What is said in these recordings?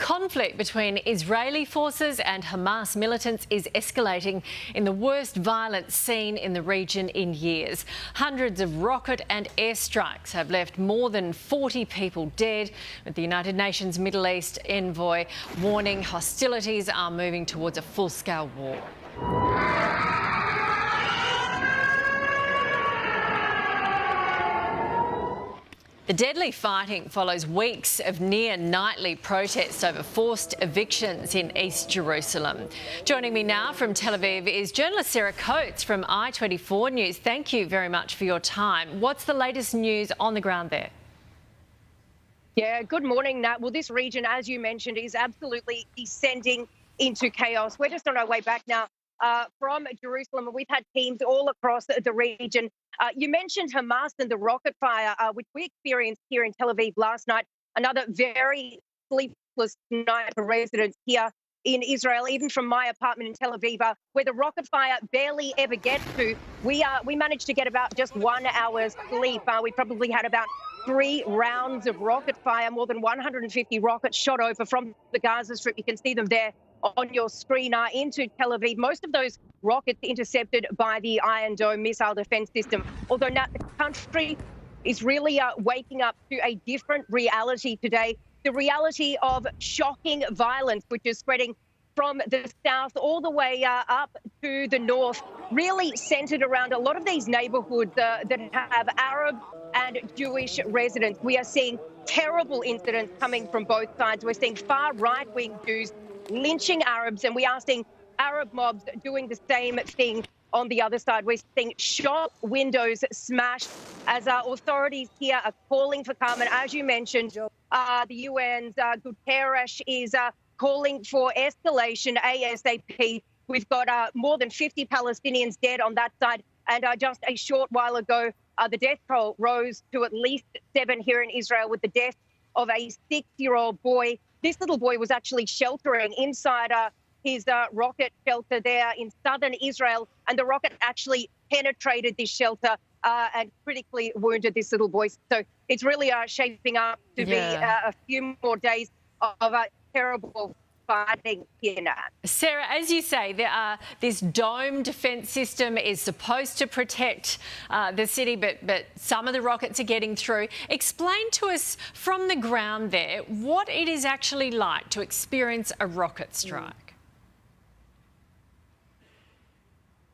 Conflict between Israeli forces and Hamas militants is escalating in the worst violence seen in the region in years. Hundreds of rocket and airstrikes have left more than 40 people dead, with the United Nations Middle East envoy warning hostilities are moving towards a full-scale war. The deadly fighting follows weeks of near-nightly protests over forced evictions in East Jerusalem. Joining me now from Tel Aviv is journalist Sarah Coates from I24 News. Thank you very much for your time. What's the latest news on the ground there? Yeah, good morning, Nat. Well, this region, as you mentioned, is absolutely descending into chaos. We're just on our way back now from Jerusalem, and we've had teams all across the region. You mentioned Hamas and the rocket fire, which we experienced here in Tel Aviv last night. Another very sleepless night for residents here in Israel, even from my apartment in Tel Aviv, where the rocket fire barely ever gets to. We managed to get about just 1 hour's sleep. We probably had about 3 rounds of rocket fire, more than 150 rockets shot over from the Gaza Strip. You can see them there on your screen into Tel Aviv. Most of those rockets intercepted by the Iron Dome missile defense system. Although now the country is really waking up to a different reality today, the reality of shocking violence, which is spreading from the south all the way up to the north, really centered around a lot of these neighborhoods that have Arab and Jewish residents. We are seeing terrible incidents coming from both sides. We're seeing far right-wing Jews lynching Arabs, and we are seeing Arab mobs doing the same thing on the other side. We're seeing shop windows smashed as authorities here are calling for calm. And as you mentioned, the UN's Guterres is calling for escalation ASAP. We've got more than 50 Palestinians dead on that side. And just a short while ago, the death toll rose to at least 7 here in Israel with the death of a 6-year-old boy. This little boy was actually sheltering inside his rocket shelter there in southern Israel, and the rocket actually penetrated this shelter and critically wounded this little boy. So it's really shaping up to be a few more days of terrible fighting here now. Sarah, as you say, this dome defence system is supposed to protect the city, but some of the rockets are getting through. Explain to us from the ground there what it is actually like to experience a rocket strike.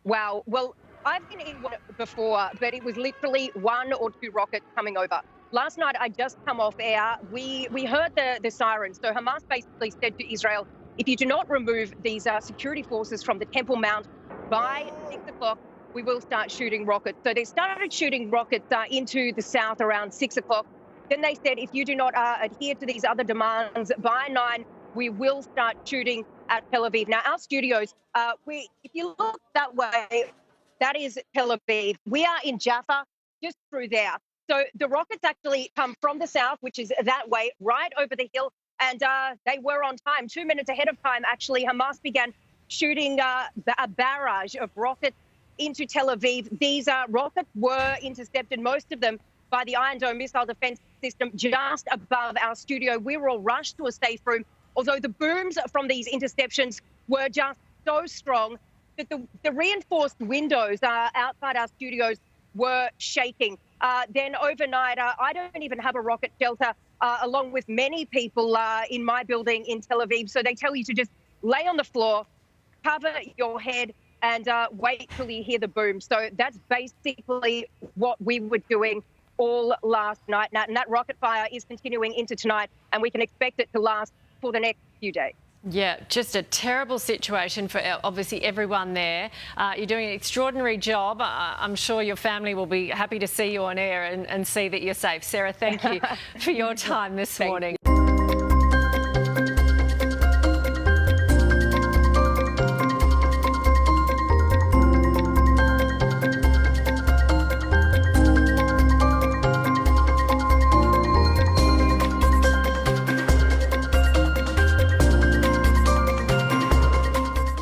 Wow. Well, I've been in one before, but it was literally 1 or 2 rockets coming over. Last night, I just come off air. We heard the sirens. So Hamas basically said to Israel, if you do not remove these security forces from the Temple Mount by 6 o'clock, we will start shooting rockets. So they started shooting rockets into the south around 6 o'clock. Then they said, if you do not adhere to these other demands by 9, we will start shooting at Tel Aviv. Now, our studios, if you look that way, that is Tel Aviv. We are in Jaffa, just through there. So the rockets actually come from the south, which is that way, right over the hill. And they were on time. 2 minutes ahead of time, actually, Hamas began shooting a barrage of rockets into Tel Aviv. These rockets were intercepted, most of them, by the Iron Dome missile defense system just above our studio. We were all rushed to a safe room, although the booms from these interceptions were just so strong that the reinforced windows outside our studios were shaking. Then overnight, I don't even have a rocket shelter, along with many people in my building in Tel Aviv. So they tell you to just lay on the floor, cover your head, and wait till you hear the boom. So that's basically what we were doing all last night. And that rocket fire is continuing into tonight, and we can expect it to last for the next few days. Yeah, just a terrible situation for obviously everyone there. You're doing an extraordinary job. I'm sure your family will be happy to see you on air and see that you're safe. Sarah, thank you for your time this morning.